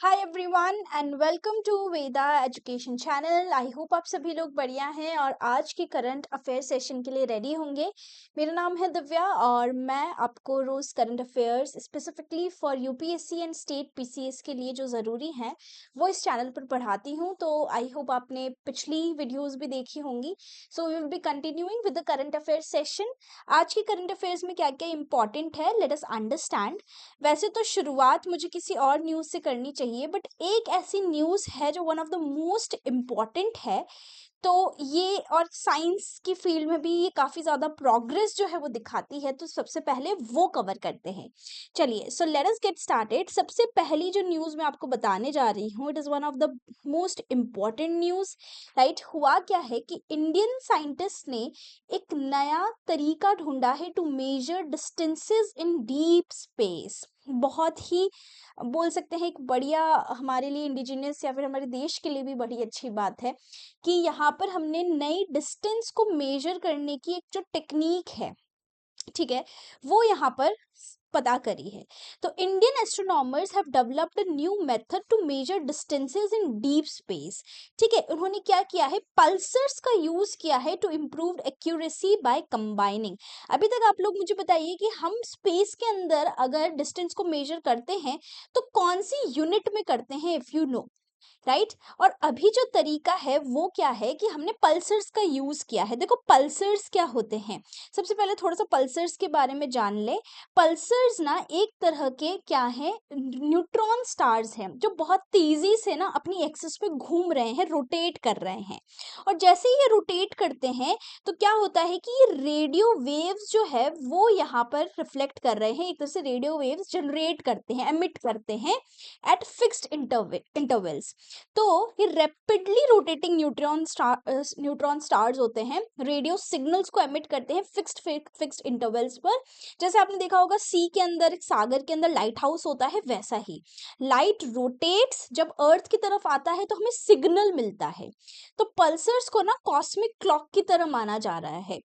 Hi everyone and welcome to Veda education channel. I hope आप सभी लोग बढ़िया हैं और आज के करंट अफेयर सेशन के लिए रेडी होंगे। मेरा नाम है दिव्या और मैं आपको रोज़ current affairs specifically for UPSC and state PCS के लिए जो ज़रूरी हैं वो इस चैनल पर पढ़ाती हूँ। तो आई होप आपने पिछली वीडियोज़ भी देखी होंगी। So we will be continuing with the current affair session. आज के करंट अफेयर्स में क्या क्या इंपॉर्टेंट है, लेट अस अंडरस्टैंड। वैसे तो शुरुआत मुझे किसी और न्यूज़ से करनी चाहिए, बट एक ऐसी न्यूज़ है जो one of the most important है। तो ये और साइंस की फील्ड में भी ये काफ़ी ज़्यादा प्रोग्रेस जो है वो दिखाती है, तो सबसे पहले वो कवर करते हैं। चलिए, so let us get started. सबसे पहली जो न्यूज़ मैं आपको बताने जा रही हूँ, it is one of the most important news. Right, हुआ क्या है कि इंडियन साइंटिस्ट ने एक नया तरीका ढूंढा है to measure distances in deep space. बहुत ही बोल सकते हैं एक बढ़िया, हमारे लिए इंडिजिनियस या फिर हमारे देश के लिए भी बड़ी अच्छी बात है कि यहाँ पर हमने नई डिस्टेंस को मेजर करने की एक जो टेक्निक है, ठीक है, वो यहाँ पर पता करी है। तो Indian astronomers have developed a new method to measure distances in deep space. ठीक है, उन्होंने क्या किया है, पल्सर्स का यूज किया है to improve accuracy by combining. अभी तक आप लोग मुझे बताइए कि हम स्पेस के अंदर अगर डिस्टेंस को मेजर करते हैं तो कौन सी यूनिट में करते हैं, इफ यू नो, राइट। और अभी जो तरीका है वो क्या है कि हमने पल्सर्स का यूज किया है। देखो पल्सर्स क्या होते हैं, सबसे पहले थोड़ा सा पल्सर्स के बारे में जान ले। पल्सर्स ना एक तरह के क्या है, न्यूट्रॉन स्टार्स हैं जो बहुत तेजी से ना अपनी एक्सिस पे घूम रहे हैं, रोटेट कर रहे हैं। और जैसे ही ये रोटेट करते हैं तो क्या होता है कि ये रेडियो वेव्स जो है वो यहाँ पर रिफ्लेक्ट कर रहे हैं, एक तरह से रेडियो वेव्स जनरेट करते हैं, एमिट करते हैं एट फिक्स्ड इंटरवल्स। तो ये रैपिडली रोटेटिंग न्यूट्रॉन स्टार्स होते हैं, रेडियो सिग्नल्स को एमिट करते हैं फिक्स्ड इंटरवल्स पर। जैसे आपने देखा होगा सी के अंदर, एक सागर के अंदर लाइट हाउस होता है, वैसा ही लाइट रोटेट्स, जब अर्थ की तरफ आता है तो हमें सिग्नल मिलता है। तो पल्सर्स को ना कॉस्मिक क्लॉक की तरह माना जा रहा है।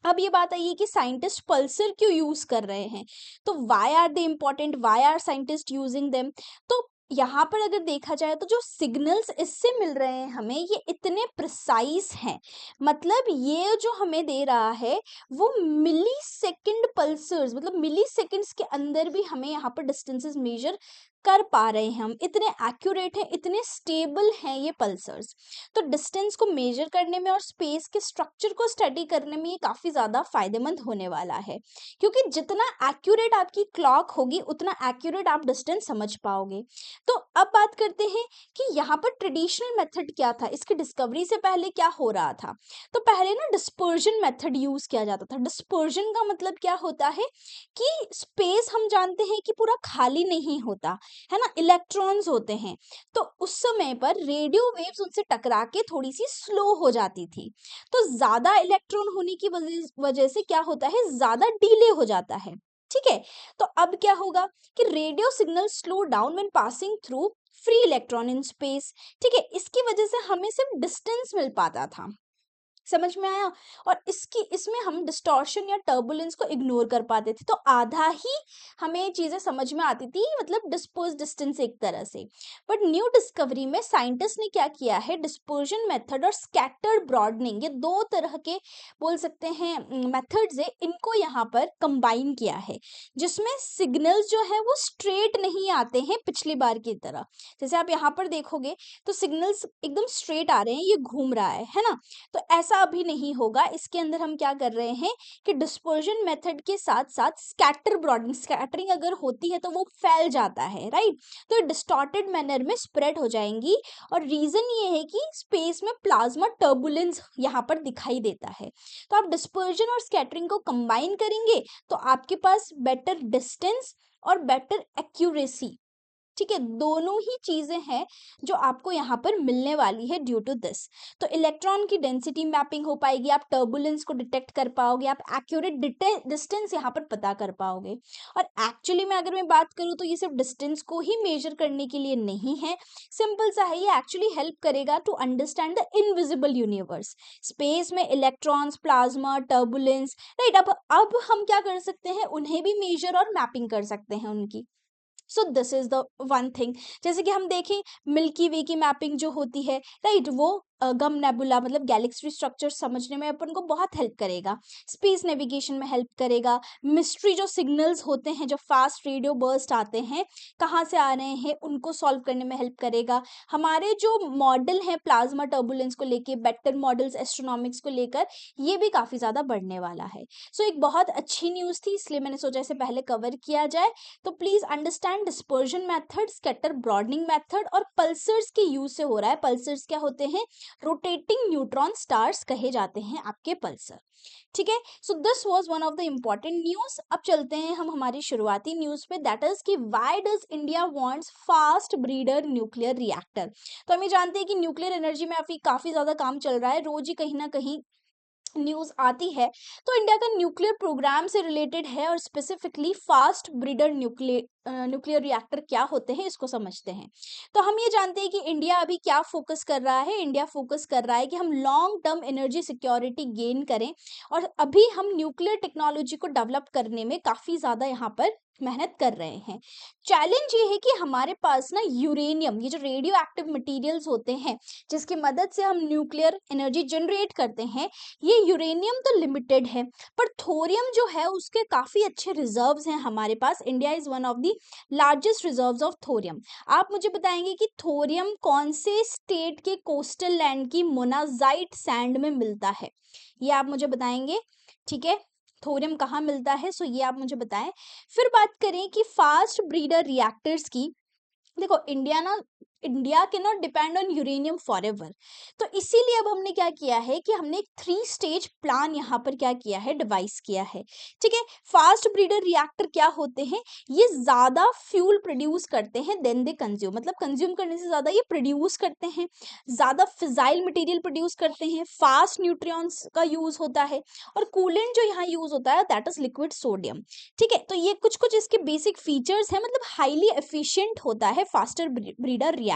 अब ये बात आई है कि साइंटिस्ट पल्सर क्यों यूज कर रहे हैं, तो why are they important, why are scientist using them. तो यहाँ पर अगर देखा जाए तो जो सिग्नल्स इससे मिल रहे हैं हमें, ये इतने प्रिसाइज हैं। मतलब ये जो हमें दे रहा है वो मिली सेकेंड पल्सर्स, मतलब मिली सेकेंड्स के अंदर भी हमें यहाँ पर डिस्टेंसेस मेजर कर पा रहे हैं हम। इतने एक्यूरेट हैं, इतने स्टेबल हैं ये पल्सर्स। तो डिस्टेंस को मेजर करने में और स्पेस के स्ट्रक्चर को स्टडी करने में ये काफ़ी ज़्यादा फायदेमंद होने वाला है, क्योंकि जितना एक्यूरेट आपकी क्लॉक होगी उतना एक्यूरेट आप डिस्टेंस समझ पाओगे। तो अब बात करते हैं कि यहाँ पर ट्रेडिशनल मेथड क्या था, इसकी डिस्कवरी से पहले क्या हो रहा था। तो पहले ना डिस्पर्जन मेथड यूज किया जाता था। डिस्पर्जन का मतलब क्या होता है कि स्पेस हम जानते हैं कि पूरा खाली नहीं होता है ना, इलेक्ट्रॉन्स होते हैं। तो उस समय पर रेडियो वेव्स उनसे टकरा के थोड़ी सी स्लो हो जाती थी। तो ज्यादा इलेक्ट्रॉन होने की वजह से क्या होता है, ज्यादा डिले हो जाता है। ठीक है, तो अब क्या होगा कि radio signal slow down when passing through free electron in space. ठीक है, इसकी वजह से हमें सिर्फ डिस्टेंस मिल पाता था, समझ में आया। और इसमें हम डिस्टॉर्शन या टर्बुलेंस को इग्नोर कर पाते थे, तो आधा ही हमें चीजें समझ में आती थी, मतलब डिस्पर्स डिस्टेंस एक तरह से। बट न्यू डिस्कवरी में साइंटिस्ट ने क्या किया है, डिस्पर्जन मेथड और स्कैटर्ड ब्रॉडनिंग, ये दो तरह के बोल सकते हैं मेथड्स है, इनको यहाँ पर कंबाइन किया है, जिसमें सिग्नल्स जो है वो स्ट्रेट नहीं आते हैं पिछली बार की तरह। जैसे आप यहाँ पर देखोगे तो सिग्नल्स एकदम स्ट्रेट आ रहे हैं, ये घूम रहा है ना। तो ऐसा अभी नहीं होगा। इसके अंदर हम क्या कर रहे हैं कि डिस्पर्जन मेथड के साथ साथ स्कैटर ब्रॉडनिंग, स्कैटरिंग अगर होती है तो वो फैल जाता है, राइट। तो डिस्टॉर्टेड मैनर में स्प्रेड हो जाएंगी। और रीजन ये है कि स्पेस में प्लाज्मा टर्बुलेंस यहाँ पर दिखाई देता है। तो आप डिस्पर्जन और स्कैटरिंग को कंबाइन करेंगे तो आपके पास बेटर डिस्टेंस और बेटर एक्यूरेसी, ठीक है, दोनों ही चीजें हैं जो आपको यहाँ पर मिलने वाली है ड्यू टू दिस। तो इलेक्ट्रॉन की डेंसिटी मैपिंग हो पाएगी, आप टर्बुलेंस को डिटेक्ट कर पाओगे, आप एक्यूरेट डिस्टेंस यहाँ पर पता कर पाओगे। और एक्चुअली में अगर मैं बात करूँ तो ये सिर्फ डिस्टेंस को ही मेजर करने के लिए नहीं है, सिंपल सा है, ये एक्चुअली हेल्प करेगा to understand the invisible universe. Space में इलेक्ट्रॉन्स, प्लाज्मा, टर्बुलेंस, राइट। अब हम क्या कर सकते हैं, उन्हें भी मेजर और मैपिंग कर सकते हैं उनकी। So this is the one thing. जैसे कि हम देखें मिल्की वे की मैपिंग जो होती है, राइट, वो गम नेबुला मतलब गैलेक्सी स्ट्रक्चर समझने में अपन को बहुत हेल्प करेगा, स्पेस नेविगेशन में हेल्प करेगा, मिस्ट्री जो सिग्नल्स होते हैं, जो फास्ट रेडियो बर्स्ट आते हैं कहाँ से आ रहे हैं उनको सॉल्व करने में हेल्प करेगा। हमारे जो मॉडल हैं प्लाज्मा टर्बुलेंस को लेके, बेटर मॉडल्स एस्ट्रोनॉमिक्स को लेकर, ये भी काफ़ी ज़्यादा बढ़ने वाला है। सो एक बहुत अच्छी न्यूज़ थी, इसलिए मैंने सोचा इसे पहले कवर किया जाए। तो please understand dispersion method, scatter broadening method और पल्सर्स के यूज से हो रहा है। पल्सर्स क्या होते हैं? रोटेटिंग न्यूट्रॉन स्टार्स कहे जाते हैं आपके पल्सर। ठीक है, so this was one of the important news. अब चलते हैं हम हमारी शुरुआती न्यूज पे, दैट इज कि why does India wants fast breeder nuclear reactor. तो हम ये जानते हैं कि न्यूक्लियर एनर्जी में अभी काफी ज्यादा काम चल रहा है, रोज ही कहीं ना कहीं न्यूज़ आती है। तो इंडिया का न्यूक्लियर प्रोग्राम से रिलेटेड है और specifically fast breeder nuclear reactor क्या होते हैं इसको समझते हैं। तो हम ये जानते हैं कि इंडिया अभी क्या फोकस कर रहा है। इंडिया फोकस कर रहा है कि हम long term energy security gain करें, और अभी हम न्यूक्लियर टेक्नोलॉजी को डेवलप करने में काफ़ी ज़्यादा यहाँ पर मेहनत कर रहे हैं। चैलेंज ये है कि हमारे पास ना यूरेनियम, ये जो रेडियो एक्टिव मटीरियल्स होते हैं जिसकी मदद से हम न्यूक्लियर एनर्जी जनरेट करते हैं, ये यूरेनियम तो लिमिटेड है, पर थोरियम जो है उसके काफ़ी अच्छे रिजर्व्स हैं हमारे पास। India is one of the largest reserves of thorium. आप मुझे बताएंगे कि थोरियम कौन से स्टेट के कोस्टल लैंड की मोनाजाइट सैंड में मिलता है, ये आप मुझे बताएंगे। ठीक है, थोरियम कहाँ मिलता है, सो ये आप मुझे बताएं। फिर बात करें कि फास्ट ब्रीडर रिएक्टर्स की। देखो इंडिया के not depend on uranium for ever, तो इसीलिए अब हमने क्या किया है कि हमने एक 3 स्टेज प्लान यहाँ पर क्या किया है, डिवाइस किया है। ठीक है, फास्ट ब्रीडर रिएक्टर क्या होते हैं? ये ज़्यादा फ्यूल प्रोड्यूस करते हैं देन दे कंज्यूम, मतलब कंज्यूम करने से ज़्यादा ये प्रोड्यूस करते हैं, ज़्यादा फिजाइल मटेरियल प्रोड्यूस करते हैं, फास्ट न्यूट्रियॉन्स का यूज़ होता है, और कूलेंट जो यहाँ यूज़ होता है दैट इज लिक्विड सोडियम। ठीक है, तो ये कुछ कुछ इसके बेसिक फीचर्स हैं, मतलब हाईली एफिशिएंट होता है फास्टर ब्रीडर रिएक्टर।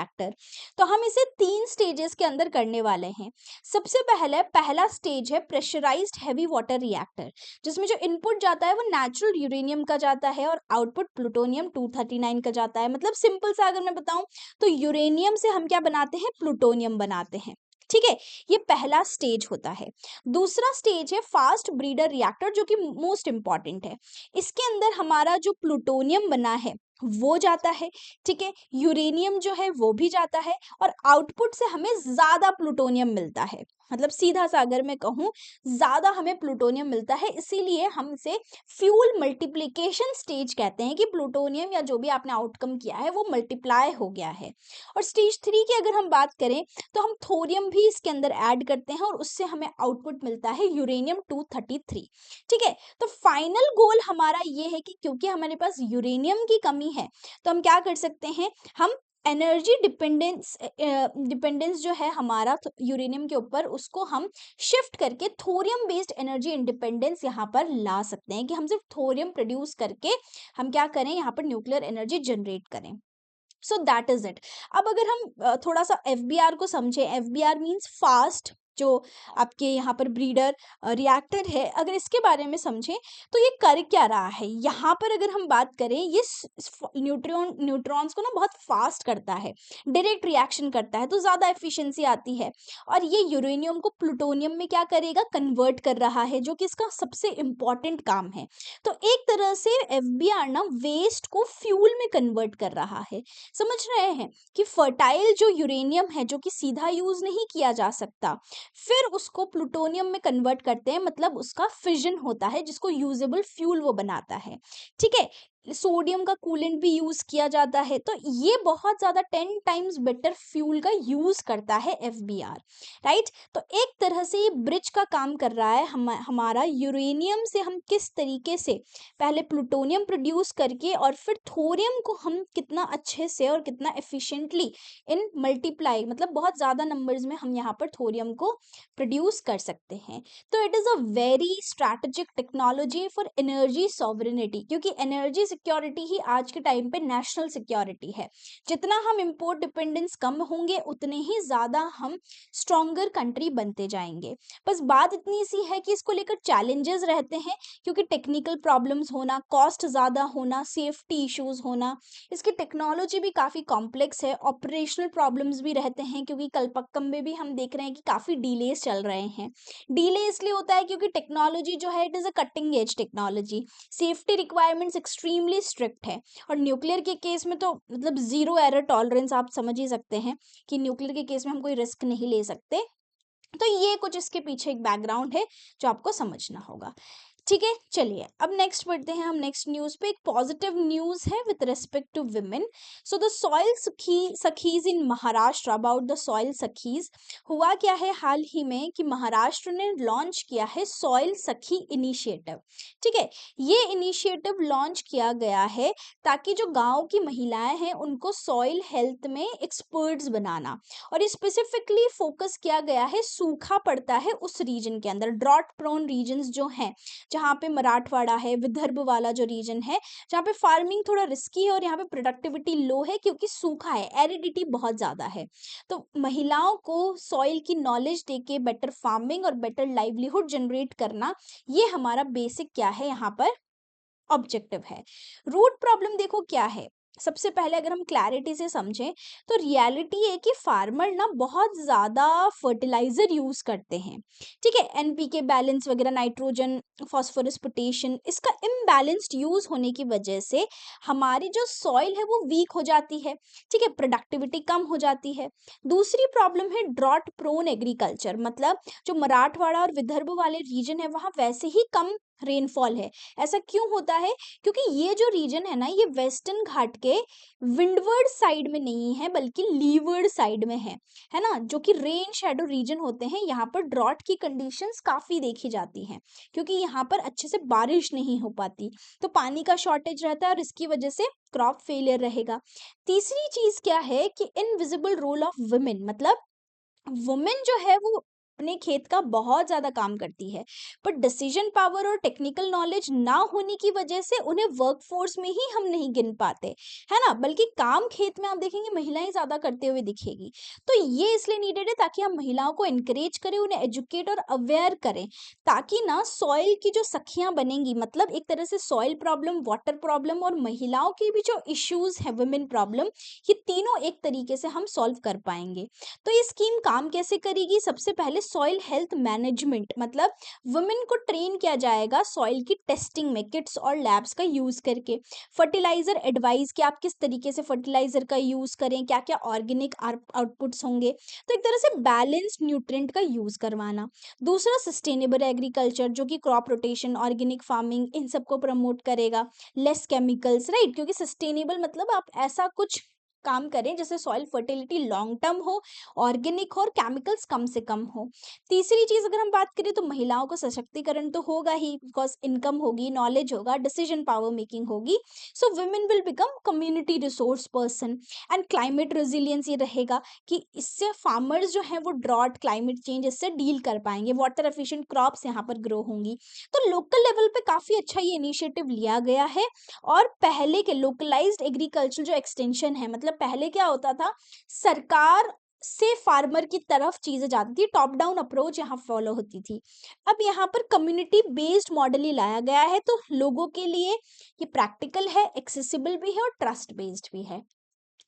तो हम इसे 3 स्टेजेस के अंदर करने वाले हैं। सबसे पहला स्टेज है प्रेशराइज्ड हैवी वाटर रिएक्टर, जिसमें जो इनपुट जाता है वो नेचुरल यूरेनियम का जाता है और आउटपुट प्लूटोनियम 239 का जाता है। मतलब सिंपल सा अगर मैं बताऊं तो यूरेनियम से हम क्या बनाते हैं, प्लूटोनियम बनाते हैं। ठीक है, ये पहला स्टेज होता है। दूसरा स्टेज है फास्ट ब्रीडर रिएक्टर, जो कि मोस्ट इंपॉर्टेंट है। इसके अंदर हमारा जो प्लूटोनियम बना है वो जाता है, ठीक है, यूरेनियम जो है वो भी जाता है, और आउटपुट से हमें ज्यादा प्लूटोनियम मिलता है। मतलब सीधा सा अगर मैं कहूँ, ज्यादा हमें प्लूटोनियम मिलता है, इसीलिए हम इसे फ्यूल मल्टीप्लिकेशन स्टेज कहते हैं कि प्लूटोनियम या जो भी आपने आउटकम किया है वो मल्टीप्लाई हो गया है। और स्टेज 3 की अगर हम बात करें तो हम थोरियम भी इसके अंदर ऐड करते हैं और उससे हमें आउटपुट मिलता है यूरेनियम 233। ठीक है, तो फाइनल गोल हमारा ये है कि क्योंकि हमारे पास यूरेनियम की कमी है, तो हम क्या कर सकते हैं, हम एनर्जी डिपेंडेंस जो है हमारा यूरेनियम के ऊपर, उसको हम शिफ्ट करके थोरियम बेस्ड एनर्जी इंडिपेंडेंस यहाँ पर ला सकते हैं कि हम सिर्फ थोरियम प्रोड्यूस करके हम क्या करें, यहाँ पर न्यूक्लियर एनर्जी जनरेट करें। So that is it. अब अगर हम थोड़ा सा एफ को समझें, एफ मीन्स फास्ट, जो आपके यहाँ पर ब्रीडर रिएक्टर है, अगर इसके बारे में समझें तो ये कर क्या रहा है। यहाँ पर अगर हम बात करें, ये न्यूट्रॉन्स को ना बहुत फास्ट करता है, डायरेक्ट रिएक्शन करता है, तो ज़्यादा एफिशिएंसी आती है, और ये यूरेनियम को प्लूटोनियम में क्या करेगा, कन्वर्ट कर रहा है, जो कि इसका सबसे इम्पॉर्टेंट काम है। तो एक तरह से एफ ना वेस्ट को फ्यूल में कन्वर्ट कर रहा है। समझ रहे हैं कि फर्टाइल जो यूरेनियम है, जो कि सीधा यूज नहीं किया जा सकता, फिर उसको प्लूटोनियम में कन्वर्ट करते हैं, मतलब उसका फिजन होता है जिसको यूजेबल फ्यूल वो बनाता है। ठीक है, सोडियम का कूलेंट भी यूज किया जाता है, तो ये बहुत ज्यादा 10 टाइम्स बेटर फ्यूल का यूज करता है एफ राइट। तो एक तरह से ये ब्रिज का काम कर रहा है, हमारा यूरेनियम से हम किस तरीके से पहले प्लूटोनियम प्रोड्यूस करके और फिर थोरियम को हम कितना अच्छे से और कितना एफिशिएंटली इन मल्टीप्लाई, मतलब बहुत ज़्यादा नंबर्स में हम यहाँ पर थोरियम को प्रोड्यूस कर सकते हैं। तो it is a very strategic technology for energy sovereignty, क्योंकि एनर्जी सिक्योरिटी ही आज के टाइम पे नेशनल सिक्योरिटी है। जितना हम इम्पोर्ट डिपेंडेंस कम होंगे उतने ही ज़्यादा हम स्ट्रॉन्गर कंट्री बनते जाएंगे। बस बात इतनी सी है कि इसको लेकर चैलेंजेस रहते हैं, क्योंकि टेक्निकल प्रॉब्लम्स होना, कॉस्ट ज़्यादा होना, सेफ्टी इश्यूज होना, इसकी टेक्नोलॉजी भी काफ़ी कॉम्प्लेक्स है, ऑपरेशनल प्रॉब्लम्स भी रहते हैं, क्योंकि कलपक्कम में भी हम देख रहे हैं कि काफ़ी डिलेज चल रहे हैं। डिले इसलिए होता है क्योंकि टेक्नोलॉजी जो है it is a cutting edge technology, safety requirements extremely strict है, और न्यूक्लियर के केस में तो मतलब ज़ीरो एरर टॉलरेंस, आप समझ ही सकते हैं कि न्यूक्लियर के केस में हम कोई रिस्क नहीं ले सकते। तो ये कुछ इसके पीछे एक बैकग्राउंड है जो आपको समझना होगा। ठीक है, चलिए अब नेक्स्ट बढ़ते हैं हम नेक्स्ट न्यूज़ पे। एक पॉजिटिव न्यूज़ है with respect to women. So the soil सखीज in Maharashtra, about the soil सखीज, हुआ क्या है हाल ही में कि महाराष्ट्र ने लॉन्च किया है सॉइल सखी इनिशिएटिव। ठीक है, ये इनिशिएटिव लॉन्च किया गया है ताकि जो गांव की महिलाएं हैं उनको सॉइल हेल्थ में एक्सपर्ट्स बनाना, और ये स्पेसिफिकली फोकस किया गया है सूखा पड़ता है उस रीजन के अंदर, ड्रॉट प्रोन रीजन्स जो हैं, जहाँ पे मराठवाड़ा है, विदर्भ वाला जो रीजन है, जहाँ पे फार्मिंग थोड़ा रिस्की है और यहाँ पे प्रोडक्टिविटी लो है क्योंकि सूखा है, एरिडिटी बहुत ज़्यादा है। तो महिलाओं को सॉइल की नॉलेज देके बेटर फार्मिंग और बेटर लाइवलीहुड जनरेट करना, ये हमारा बेसिक क्या है यहाँ पर ऑब्जेक्टिव है। रूट प्रॉब्लम देखो क्या है, सबसे पहले अगर हम क्लैरिटी से समझें तो रियलिटी है कि फार्मर ना बहुत ज़्यादा फर्टिलाइजर यूज़ करते हैं। ठीक है, एनपीके बैलेंस वगैरह, नाइट्रोजन, फास्फोरस, पोटेशियम, इसका इम्बैलेंस्ड यूज़ होने की वजह से हमारी जो सॉइल है वो वीक हो जाती है। ठीक है, प्रोडक्टिविटी कम हो जाती है। दूसरी प्रॉब्लम है ड्रॉट प्रोन एग्रीकल्चर, मतलब जो मराठवाड़ा और विदर्भ वाले रीजन है वहाँ वैसे ही कम रेनफॉल है। ऐसा क्यों होता है? क्योंकि ये जो रीजन है ना, ये वेस्टर्न घाट के विंडवर्ड साइड में नहीं है बल्कि लीवर्ड साइड में है ना, जो कि रेन शेडो रीजन होते हैं। यहाँ पर ड्रॉट की कंडीशंस काफ़ी देखी जाती हैं क्योंकि यहाँ पर अच्छे से बारिश नहीं हो पाती, तो पानी का शॉर्टेज रहता है और इसकी वजह से क्रॉप फेलियर रहेगा। तीसरी चीज़ क्या है कि इनविजिबल रोल ऑफ वुमेन, मतलब वुमेन जो है वो अपने खेत का बहुत ज़्यादा काम करती है, पर डिसीजन पावर और टेक्निकल नॉलेज ना होने की वजह से उन्हें वर्कफोर्स में ही हम नहीं गिन पाते, है ना, बल्कि काम खेत में आप देखेंगे महिलाएं ज़्यादा करते हुए दिखेगी। तो ये इसलिए नीडेड है ताकि हम महिलाओं को इनकरेज करें, उन्हें एजुकेट और अवेयर करें, ताकि ना सॉइल की जो सखियां बनेंगी, मतलब एक तरह से सॉइल प्रॉब्लम, वाटर प्रॉब्लम और महिलाओं की भी जो इश्यूज है वुमेन प्रॉब्लम, ये तीनों एक तरीके से हम सॉल्व कर पाएंगे। तो ये स्कीम काम कैसे करेगी? सबसे पहले सॉइल हेल्थ मैनेजमेंट, मतलब वुमेन को ट्रेन किया जाएगा सॉइल की टेस्टिंग में किट्स और लैब्स का यूज़ करके। फर्टिलाइजर एडवाइस कि आप किस तरीके से फर्टिलाइजर का यूज़ करें, क्या क्या ऑर्गेनिक आउटपुट्स होंगे, तो एक तरह से बैलेंस्ड न्यूट्रिएंट का यूज़ करवाना। दूसरा सस्टेनेबल एग्रीकल्चर, जो कि क्रॉप रोटेशन, ऑर्गेनिक फार्मिंग, इन सबको प्रमोट करेगा। लेस केमिकल्स, राइट, क्योंकि सस्टेनेबल मतलब आप ऐसा कुछ काम करें जिससे सॉइल फर्टिलिटी लॉन्ग टर्म हो, ऑर्गेनिक हो और केमिकल्स कम से कम हो। तीसरी चीज़ अगर हम बात करें तो महिलाओं का सशक्तिकरण तो होगा ही, बिकॉज इनकम होगी, नॉलेज होगा, डिसीजन पावर मेकिंग होगी। सो women will become community resource person. And climate resilience ये रहेगा कि इससे फार्मर्स जो हैं वो ड्रॉट, क्लाइमेट चेंज इससे डील कर पाएंगे, वाटर एफिशिएंट क्रॉप्स यहाँ पर ग्रो होंगी। तो लोकल लेवल पे काफ़ी अच्छा ये इनिशिएटिव लिया गया है। और पहले के लोकलाइज्ड एग्रीकल्चर जो एक्सटेंशन है, मतलब पहले क्या होता था, सरकार से फार्मर की तरफ चीजें जाती थी, टॉप डाउन अप्रोच यहाँ फॉलो होती थी। अब यहाँ पर कम्युनिटी बेस्ड मॉडल ही लाया गया है, तो लोगों के लिए ये प्रैक्टिकल है, एक्सेसिबल भी है और ट्रस्ट बेस्ड भी है।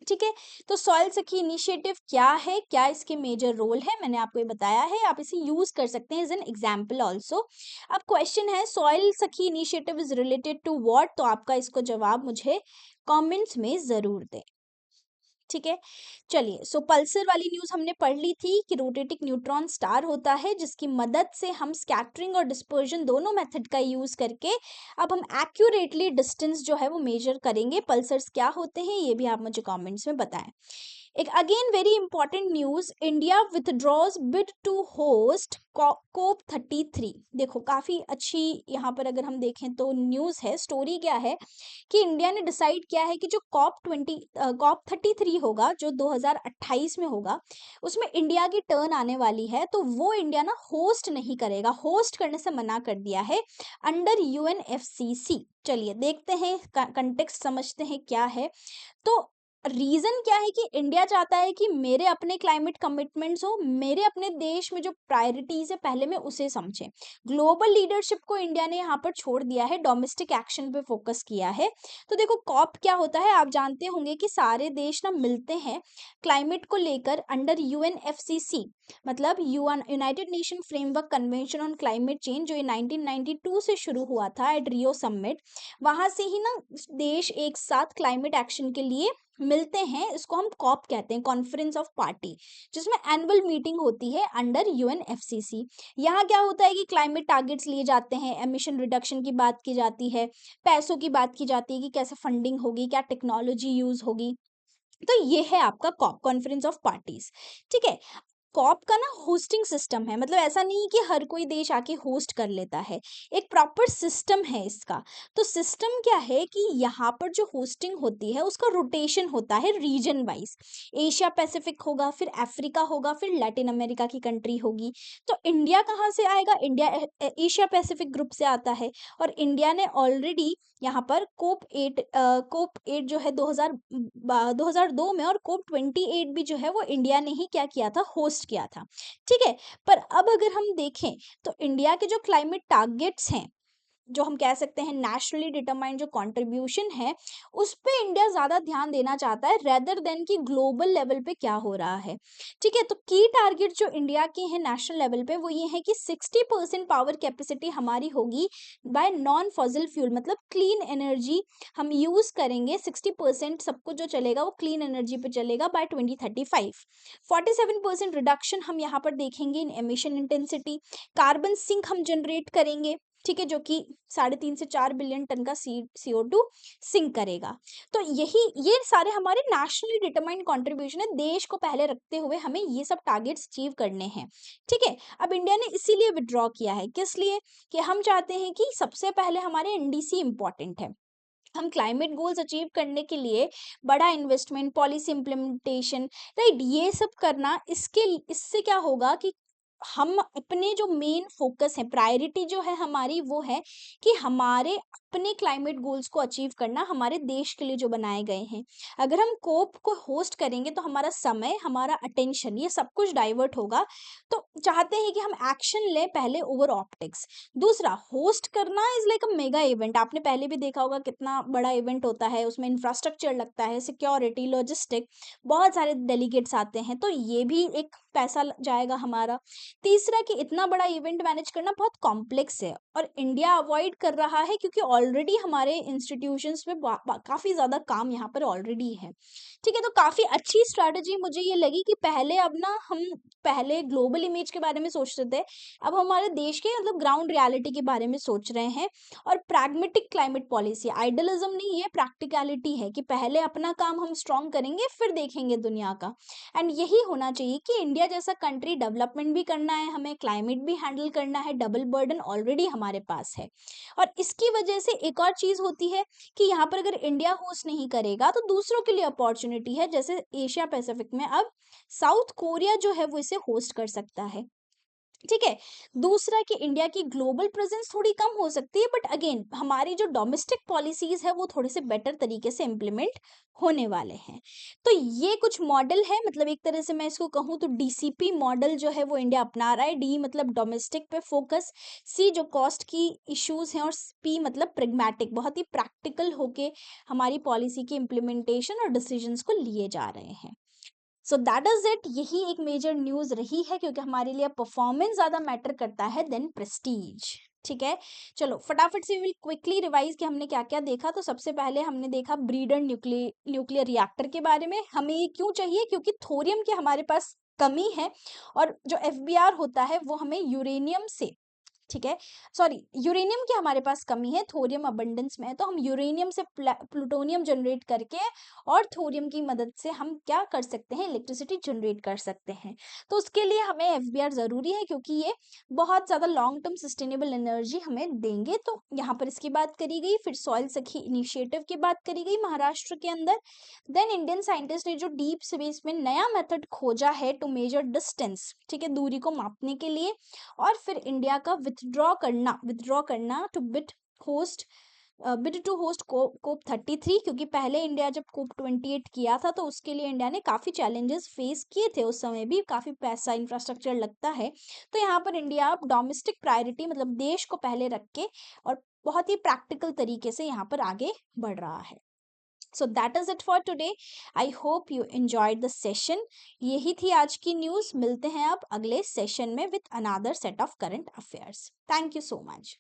ठीक है, तो सॉइल सखी इनिशिएटिव क्या है, क्या इसके मेजर रोल है, मैंने आपको ये बताया है, आप इसे यूज कर सकते हैं एज एन एग्जाम्पल ऑल्सो। अब क्वेश्चन है soil Sakhi initiative is related to what, तो आपका इसको जवाब मुझे कमेंट्स में जरूर दें। ठीक है, चलिए, सो पल्सर वाली न्यूज़ हमने पढ़ ली थी कि रोटेटिंग न्यूट्रॉन स्टार होता है जिसकी मदद से हम स्कैटरिंग और डिस्पर्जन दोनों मेथड का यूज़ करके अब हम एक्यूरेटली डिस्टेंस जो है वो मेजर करेंगे। पल्सर्स क्या होते हैं ये भी आप मुझे कमेंट्स में बताएं। एक again very important news, India withdraws bid to host COP 33। देखो काफी अच्छी यहाँ पर अगर हम देखें तो न्यूज है, स्टोरी क्या है कि इंडिया ने डिसाइड किया है कि जो कॉप 33 होगा जो 2028 में होगा, उसमें इंडिया की टर्न आने वाली है, तो वो इंडिया ना होस्ट नहीं करेगा, होस्ट करने से मना कर दिया है अंडर यूएनएफसीसी। चलिए देखते हैं, कंटेक्स्ट समझते हैं क्या है। तो रीजन क्या है कि इंडिया चाहता है कि मेरे अपने क्लाइमेट कमिटमेंट्स हो, मेरे अपने देश में जो प्रायोरिटीज है पहले मैं उसे समझें। ग्लोबल लीडरशिप को इंडिया ने यहाँ पर छोड़ दिया है, डोमेस्टिक एक्शन पे फोकस किया है। तो देखो कॉप क्या होता है, आप जानते होंगे कि सारे देश ना मिलते हैं क्लाइमेट को लेकर अंडर यूएनएफसीसी, मतलब United nation framework convention on climate change, जो 1992 से शुरू हुआ था एट रियो समिट। वहां से ही ना देश एक साथ क्लाइमेट एक्शन के लिए मिलते हैं। इसको हम कॉप कहते हैं, कॉन्फ्रेंस ऑफ पार्टी, जिसमें एनुअल मीटिंग होती है अंडर यूएनएफसीसी। यहाँ क्या होता है कि क्लाइमेट टारगेट्स लिए जाते हैं, एमिशन रिडक्शन की बात की जाती है, पैसों की बात की जाती है कि कैसे फंडिंग होगी, क्या टेक्नोलॉजी यूज होगी। तो ये है आपका कॉप, कॉन्फ्रेंस ऑफ पार्टीज। ठीक है। कॉप का ना होस्टिंग सिस्टम है, मतलब ऐसा नहीं कि हर कोई देश आके होस्ट कर लेता है, एक प्रॉपर सिस्टम है इसका। तो सिस्टम क्या है कि यहाँ पर जो होस्टिंग होती है उसका रोटेशन होता है रीजन वाइज। एशिया पैसिफिक होगा, फिर अफ्रीका होगा, फिर लैटिन अमेरिका की कंट्री होगी। तो इंडिया कहाँ से आएगा, इंडिया एशिया पैसिफिक ग्रुप से आता है। और इंडिया ने ऑलरेडी यहाँ पर कोप 8 जो है 2002 में, और कोप 28 भी जो है वो इंडिया ने ही क्या किया था, होस्ट किया था। ठीक है। पर अब अगर हम देखें तो इंडिया के जो क्लाइमेट टारगेट्स हैं, जो हम कह सकते हैं नेशनली डिटरमाइंड जो कंट्रीब्यूशन है, उस पे इंडिया ज़्यादा ध्यान देना चाहता है रेदर देन कि ग्लोबल लेवल पे क्या हो रहा है। ठीक है। तो की टारगेट जो इंडिया के हैं नेशनल लेवल पे वो ये है कि 60% पावर कैपेसिटी हमारी होगी बाय नॉन फॉसिल फ्यूल, मतलब क्लीन एनर्जी हम यूज़ करेंगे। 60% सब कुछ जो चलेगा वो क्लीन एनर्जी पे चलेगा बाय 2035। 47% रिडक्शन हम यहाँ पर देखेंगे इन एमिशन इंटेंसिटी। कार्बन सिंक हम जनरेट करेंगे, ठीक है, जो कि 3.5 से 4 बिलियन टन का CO2 सिंक करेगा। तो यही ये सारे हमारे नेशनली डिटरमाइंड कंट्रीब्यूशन है, देश को पहले रखते हुए हमें ये सब टारगेट्स अचीव करने हैं। ठीक है। अब इंडिया ने इसीलिए विड्रॉ किया है, किस लिए, कि हम चाहते हैं कि सबसे पहले हमारे एनडीसी इंपॉर्टेंट है। हम क्लाइमेट गोल्स अचीव करने के लिए बड़ा इन्वेस्टमेंट, पॉलिसी इम्प्लीमेंटेशन, राइट, ये सब करना, इससे क्या होगा कि हम अपने जो मेन फोकस है, प्रायोरिटी जो है हमारी, वो है कि हमारे अपने क्लाइमेट गोल्स को अचीव करना, हमारे देश के लिए जो बनाए गए हैं। अगर हम कोप को होस्ट करेंगे तो हमारा समय, हमारा अटेंशन, ये सब कुछ डाइवर्ट होगा। तो चाहते हैं कि हम एक्शन लें पहले ओवर ऑप्टिक्स। दूसरा, होस्ट करना is like a mega event. आपने पहले भी देखा होगा कितना बड़ा इवेंट होता है, उसमें इंफ्रास्ट्रक्चर लगता है, सिक्योरिटी, लॉजिस्टिक, बहुत सारे डेलीगेट्स आते हैं, तो ये भी एक पैसा जाएगा हमारा। तीसरा कि इतना बड़ा इवेंट मैनेज करना बहुत कॉम्प्लेक्स है और इंडिया अवॉइड कर रहा है, क्योंकि ऑलरेडी हमारे इंस्टीट्यूशंस में काफ़ी ज़्यादा काम यहाँ पर ऑलरेडी है। ठीक है। तो काफ़ी अच्छी स्ट्रैटेजी मुझे ये लगी कि पहले, अब ना हम पहले ग्लोबल इमेज के बारे में सोचते थे, अब हमारे देश के मतलब ग्राउंड रियलिटी के बारे में सोच रहे हैं। और प्रैग्मेटिक क्लाइमेट पॉलिसी, आइडियलिज्म नहीं है, प्रैक्टिकलिटी है कि पहले अपना काम हम स्ट्रॉन्ग करेंगे फिर देखेंगे दुनिया का। एंड यही होना चाहिए कि इंडिया जैसा कंट्री, डेवलपमेंट भी करना है हमें, क्लाइमेट भी हैंडल करना है, डबल बर्डन ऑलरेडी हमारे पास है। और इसकी वजह से एक और चीज़ होती है कि यहाँ पर अगर इंडिया होस्ट नहीं करेगा तो दूसरों के लिए अपॉर्चुनिटी है, जैसे एशिया पैसिफिक में अब साउथ कोरिया जो है वो इसे होस्ट कर सकता है। ठीक है। दूसरा कि इंडिया की ग्लोबल प्रेजेंस थोड़ी कम हो सकती है, बट अगेन हमारी जो डोमेस्टिक पॉलिसीज है वो थोड़े से बेटर तरीके से इम्प्लीमेंट होने वाले हैं। तो ये कुछ मॉडल है, मतलब एक तरह से मैं इसको कहूँ तो DCP मॉडल जो है वो इंडिया अपना रहा है। D मतलब डोमेस्टिक पे फोकस, C जो कॉस्ट की इश्यूज हैं, और P मतलब प्रेगमेटिक, बहुत ही प्रैक्टिकल होके हमारी पॉलिसी की इम्प्लीमेंटेशन और डिसीजंस को लिए जा रहे हैं। सो दैट इज इट, यही एक मेजर न्यूज रही है, क्योंकि हमारे लिए परफॉर्मेंस ज्यादा मैटर करता है देन प्रेस्टीज। ठीक है। चलो फटाफट से विल क्विकली रिवाइज कि हमने क्या क्या देखा। तो सबसे पहले हमने देखा ब्रीडर न्यूक्लियर रिएक्टर के बारे में। हमें ये क्यों चाहिए, क्योंकि थोरियम की हमारे पास कमी है, और जो FBR होता है वो हमें यूरेनियम से ठीक है, सॉरी, यूरेनियम की हमारे पास कमी है, थोरियम अबंडेंस में है, तो हम यूरेनियम से प्लूटोनियम जनरेट करके और थोरियम की मदद से हम क्या कर सकते हैं, इलेक्ट्रिसिटी जनरेट कर सकते हैं। तो उसके लिए हमें एफबीआर ज़रूरी है, क्योंकि ये बहुत ज़्यादा लॉन्ग टर्म सस्टेनेबल एनर्जी हमें देंगे। तो यहाँ पर इसकी बात करी गई, फिर सॉइल सखी इनिशिएटिव की बात करी गई महाराष्ट्र के अंदर। देन इंडियन साइंटिस्ट ने जो डीप स्पेस में नया मेथड खोजा है टू मेजर डिस्टेंस, ठीक है, दूरी को मापने के लिए। और फिर इंडिया का विथड्रॉ करना to bid to host COP 33, क्योंकि पहले इंडिया जब कोप 28 किया था तो उसके लिए इंडिया ने काफ़ी चैलेंजेस फेस किए थे, उस समय भी काफ़ी पैसा इंफ्रास्ट्रक्चर लगता है। तो यहाँ पर इंडिया डोमेस्टिक प्रायोरिटी मतलब देश को पहले रख के और बहुत ही प्रैक्टिकल तरीके से यहाँ पर आगे बढ़ रहा है। So that is it for today. I hope you enjoyed the session. यही थी आज की न्यूज़। मिलते हैं अब अगले सेशन में with another set of current affairs. Thank you so much.